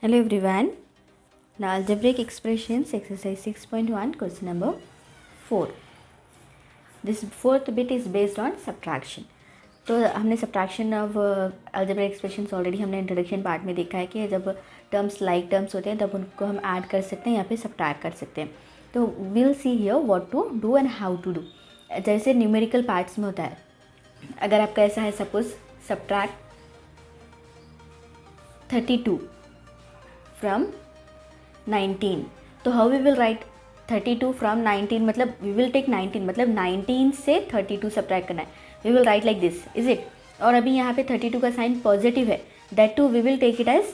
Hello everyone. Now algebraic expressions exercise 6.1 question number 4. This fourth bit is based on subtraction. तो हमने subtraction of algebraic expressions already हमने introduction part में देखा है कि जब terms like terms होते हैं तब उनको हम add कर सकते हैं या फिर subtract कर सकते हैं. तो we'll see here what to do and how to do. जैसे numerical parts में होता है, अगर आपका ऐसा है suppose subtract 32 from 19, तो how we will write 32 from 19, मतलब we will take 19, मतलब 19 से 32 सब्ट्रैक्ट करना है. we will write like this, is it? और अभी यहाँ पे 32 का साइन पॉजिटिव है, that too we will take it as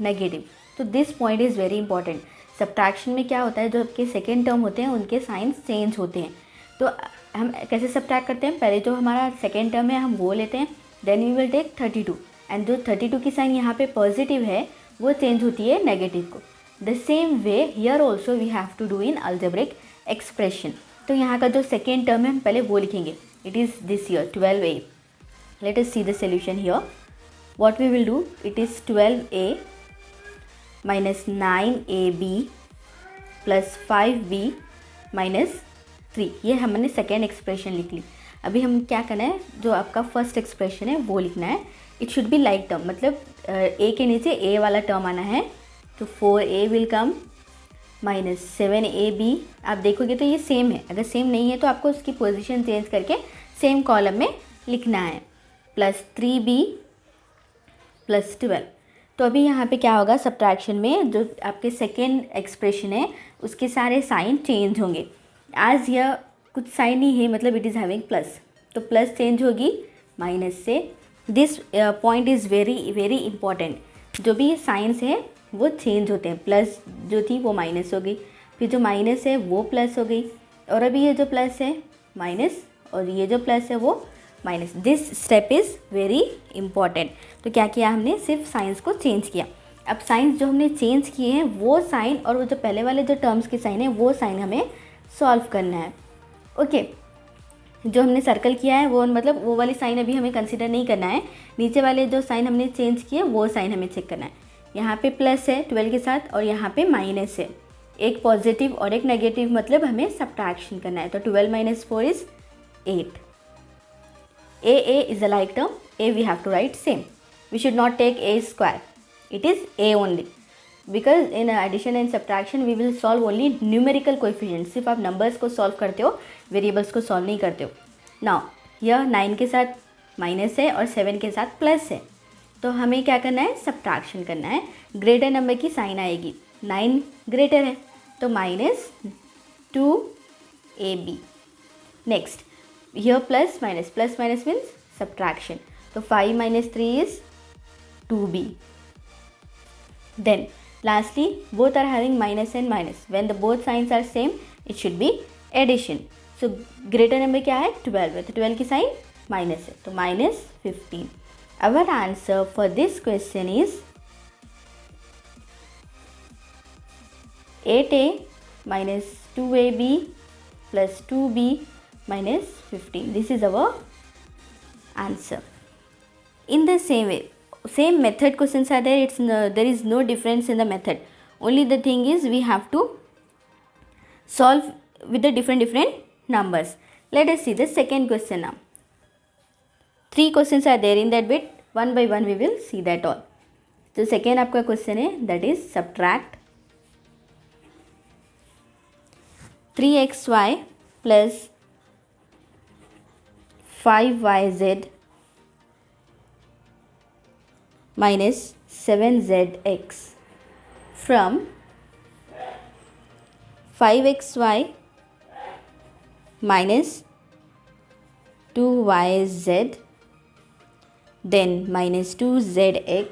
negative. तो this point is very important. Subtraction में क्या होता है, जो आपके सेकेंड टर्म होते हैं उनके साइंस चेंज होते हैं. तो हम कैसे सब्ट्रैक्ट करते हैं, पहले जो हमारा सेकेंड टर्म है हम वो लेते हैं, then we will take 32 and जो 32 की साइन यहाँ पे पॉजिटिव है वो चेंज होती है नेगेटिव को. The same way here also we have to do in algebraic expression. तो यहाँ का जो सेकेंड टर्म है हम पहले वो लिखेंगे. It is this here 12a. Let us see the solution here. What we will do, it is 12a minus 9ab plus 5b minus 3. ये हमने सेकेंड एक्सप्रेशन लिख ली. अभी हम क्या करना है, जो आपका फर्स्ट एक्सप्रेशन है वो लिखना है. It should be like term, मतलब ए के नीचे ए वाला टर्म आना है. तो 4a will come minus 7ab. आप देखोगे तो ये सेम है, अगर सेम नहीं है तो आपको उसकी पोजीशन चेंज करके सेम कॉलम में लिखना है. Plus 3b plus 12. तो अभी यहाँ पे क्या होगा, सब्ट्रैक्शन में जो आपके सेकेंड एक्सप्रेशन है उसके सारे साइन चेंज होंगे. आज यह कुछ साइन ही है, मतलब इट इज़ हैविंग प्लस, तो प्लस चेंज होगी माइनस से. This point is very very important. जो भी साइंस है वो चेंज होते हैं. प्लस जो थी वो माइनस हो गई, फिर जो माइनस है वो प्लस हो गई, और अभी ये जो प्लस है माइनस, और ये जो प्लस है वो minus. This step is very important. तो क्या किया हमने, सिर्फ साइंस को चेंज किया. अब साइंस जो हमने चेंज किए हैं वो साइन और वो जो पहले वाले जो टर्म्स के साइन है वो साइन हमें सॉल्व करना है. ओके जो हमने सर्कल किया है वो, मतलब वो वाली साइन अभी हमें कंसिडर नहीं करना है. नीचे वाले जो साइन हमने चेंज किए वो साइन हमें चेक करना है. यहाँ पे प्लस है 12 के साथ और यहाँ पे माइनस है, एक पॉजिटिव और एक नेगेटिव, मतलब हमें सब्ट्रैक्शन करना है. तो 12 minus 4 is 8. a is a like term, a we have to write same. We should not take a square, it is a only, because in addition and subtraction we will solve only numerical coefficients. सिर्फ आप numbers को solve करते हो, variables को solve नहीं करते हो. Now यह 9 के साथ माइनस है और 7 के साथ प्लस है, तो हमें क्या करना है, सब्ट्रैक्शन करना है. ग्रेटर नंबर की साइन आएगी, 9 ग्रेटर है तो minus 2ab. Next here plus minus means subtraction. तो 5 minus 3 is 2b. Then lastly both are having minus and minus. When the both signs are same it should be addition. So greater number क्या है, 12 है, तो 12 की sign minus है, तो minus 15. Our answer for this question is 8a minus 2ab plus 2b minus 15. This is our answer. In the same way, same method questions are there. There is no difference in the method. Only the thing is we have to solve with the different numbers. Let us see the second question now. 3 questions are there in that bit. One by one we will see that all. So second आपका question है, that is subtract 3xy plus 5yz minus 7zx from 5xy minus 2yz then minus 2zx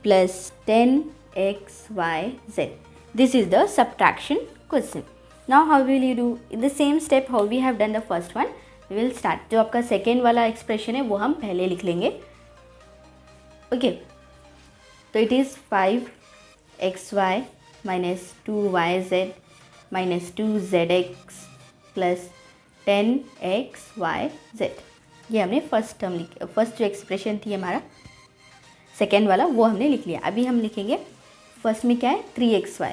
plus 10xyz. This is the subtraction question. Now how will you do? In the same step how we have done the first one, we will start. जो आपका second वाला expression है वो हम पहले लिख लेंगे. Okay तो it is 5xy minus 2yz minus 2zx plus 10xyz. ये हमने फर्स्ट टर्म लिखी, फर्स्ट जो एक्सप्रेशन थी हमारा सेकेंड वाला वो हमने लिख लिया। अभी हम लिखेंगे फर्स्ट में क्या है 3xy,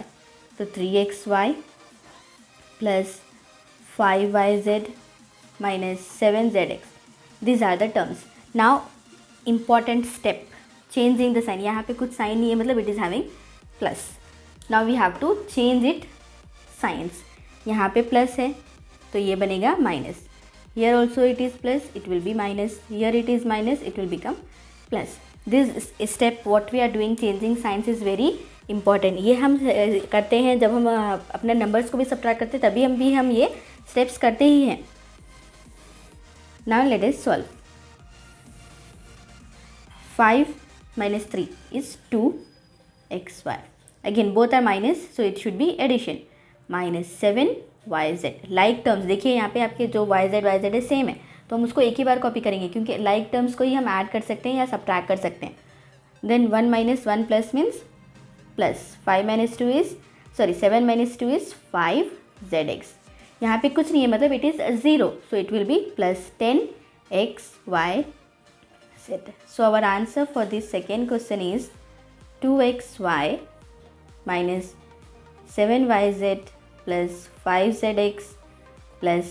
तो 3xy plus 5yz minus 7zx, these are the terms. Now important step, changing the sign. यहाँ पे कुछ साइन नहीं है मतलब it is having plus. Now we have to change it signs. यहाँ पे प्लस है तो ये बनेगा minus, here also it is plus, it will be minus, here it is minus, it will become plus. This step what we are doing, changing signs, is very important. ये हम करते हैं जब हम अपने नंबर्स को भी सब्ट्रैक्ट करते हैं, तभी हम ये स्टेप्स करते ही हैं. Now let us solve. 5 minus 3 is 2xy. Again both are minus, so it should be addition. Minus 7yz. Like terms देखिए यहाँ पे आपके जो yz है सेम है, तो हम उसको एक ही बार कॉपी करेंगे क्योंकि लाइक टर्म्स को ही हम ऐड कर सकते हैं या सब्ट्रैक्ट कर सकते हैं. Then 1 minus 1 plus means plus. 5 minus 2 is 7 minus 2 is 5zx. यहाँ पे कुछ नहीं है मतलब it is 0, so it will be plus 10xyz. So our answer for this second question is 2xy minus 7yz plus 5zx plus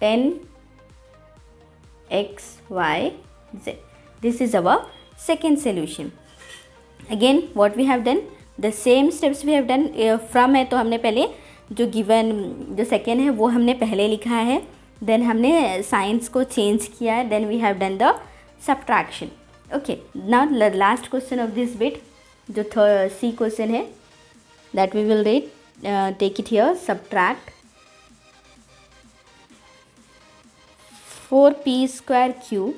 10xyz. This is our second solution. Again what we have done, the same steps we have done. From है तो हमने पहले जो given जो second है वो हमने पहले लिखा है, देन हमने साइंस को चेंज किया है, then we have done the subtraction. Okay, now last question of this bit जो सी क्वेश्चन है, that we will take it here. Subtract 4p²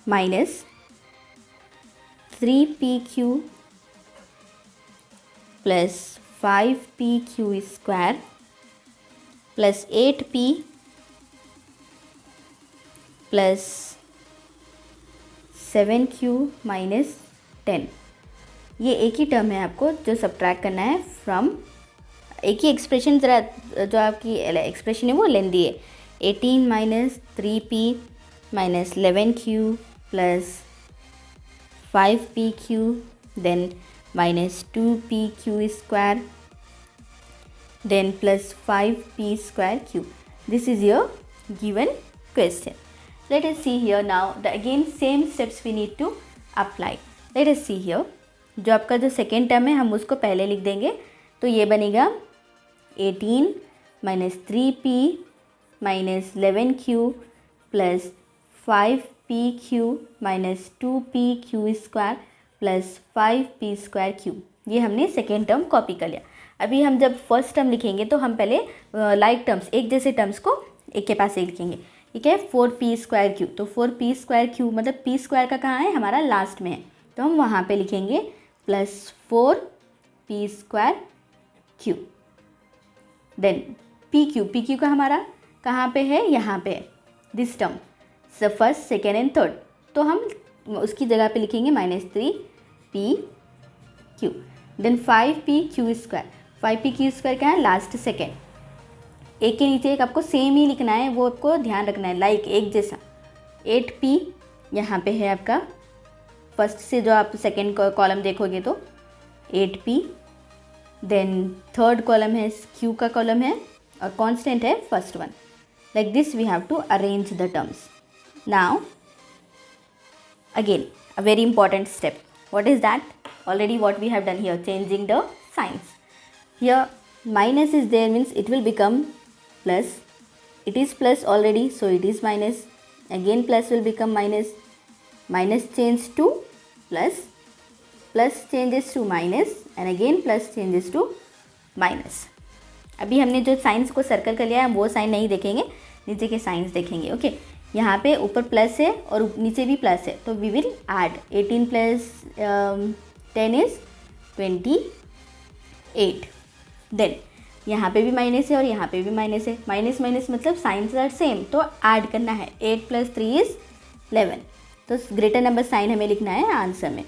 minus 3pq plus 5pq² plus 8p plus 7q minus 10. ये एक ही term है आपको जो subtract करना है from एक ही एक्सप्रेशन. ज़रा जो आपकी एक्सप्रेशन है वो लेंदी है. 18 minus 3p minus 11q plus 5pq then minus 2pq² then plus 5p²q. This is your given question. Let us see here now the again same steps we need to apply. Let us see here. जो आपका जो second term है हम उसको पहले लिख देंगे, तो ये बनेगा 18 minus 3p minus 11q plus 5pq minus 2pq² plus 5p²q. ये हमने सेकेंड टर्म कॉपी कर लिया. अभी हम जब फर्स्ट टर्म लिखेंगे तो हम पहले लाइक टर्म्स एक जैसे टर्म्स को एक के पास एक लिखेंगे. ठीक है, 4p²q, तो 4p²q मतलब p² का कहाँ है, हमारा लास्ट में है, तो हम वहाँ पे लिखेंगे प्लस 4p²q. देन pq का हमारा कहाँ पे है, यहाँ पे है this term, first second and third, तो हम उसकी जगह पे लिखेंगे minus 3pq. Then 5pq². 5pq² क्या है, लास्ट सेकेंड. एक के नीचे एक आपको सेम ही लिखना है, वो आपको ध्यान रखना है, लाइक एक जैसा. 8p यहाँ पे है आपका, फर्स्ट से जो आप सेकेंड कॉलम देखोगे तो 8p. देन थर्ड कॉलम है q का कॉलम है और कांस्टेंट है first one. Like this we have to arrange the terms. Now again a very important step. What is that? Already what we have done here, changing the signs. Here minus is there means it will become plus. It is plus already, so it is minus. Again plus will become minus. Minus change to plus. Plus changes to minus and again plus changes to minus. अभी हमने जो science को circle कर लिया है वो sign नहीं देखेंगे, नीचे के साइंस देखेंगे. ओके, यहाँ पे ऊपर प्लस है और नीचे भी प्लस है, तो we will add 18 plus 10 is 28. Then यहाँ पे भी माइनस है और यहाँ पे भी माइनस है. माइनस माइनस मतलब साइंस आर सेम, तो ऐड करना है. 8 प्लस 3 इज 11, तो ग्रेटर नंबर साइन हमें लिखना है आंसर में.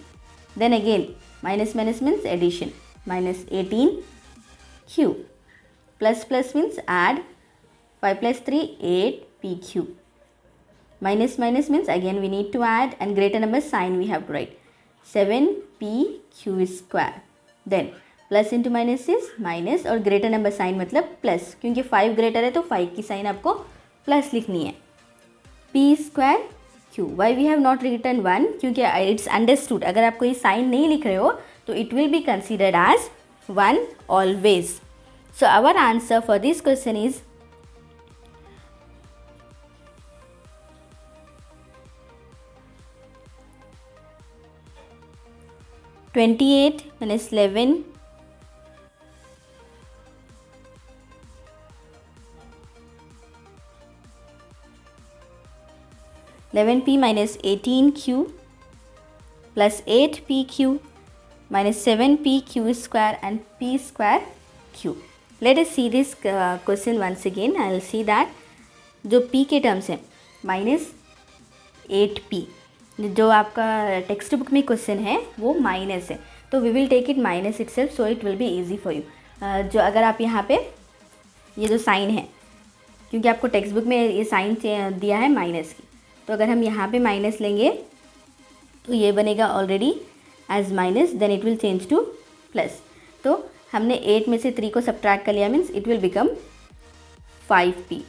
Then again minus minus means addition, minus 18q plus plus means add 5 plus 3 8pq. Minus minus means again we need to add and greater number sign we have to write. 7p q then plus into minus is minus और greater number sign मतलब plus, क्योंकि 5 greater है तो 5 की sign आपको plus लिखनी है। p² q, why we have not return 1, क्योंकि इट्स अंडरस्टूड अगर आप कोई साइन नहीं लिख रहे हो तो it will be considered as 1 always. So our answer for this question is 28 minus 11 11p minus 18q plus 8pq minus 7pq² and p²q. Let us see this question once again. I will see that जो p के terms हैं -8p, जो आपका text book में question है वो minus है, तो we will take it minus itself, so it will be easy for you. जो अगर आप यहाँ पे ये जो साइन है, क्योंकि आपको टेक्स्ट बुक में ये साइन दिया है माइनस की, तो अगर हम यहाँ पे माइनस लेंगे तो ये बनेगा already as minus, then it will change to plus. तो हमने 8 में से 3 को सब्ट्रैक्ट कर लिया, means it will become 5p।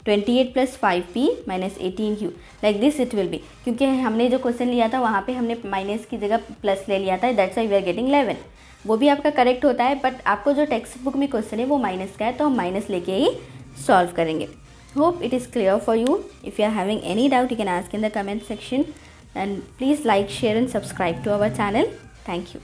28 plus 5p minus 18q, like this it will B, क्योंकि हमने जो क्वेश्चन लिया था वहाँ पे हमने माइनस की जगह प्लस ले लिया था, that's why we are getting 11। वो भी आपका करेक्ट होता है, बट आपको जो टेक्स्ट बुक में क्वेश्चन है वो माइनस का है, तो हम माइनस लेके ही सॉल्व करेंगे। Hope it is clear for you. If you are having any doubt, you can ask in the comment section, and please like, share and subscribe to our channel. Thank you.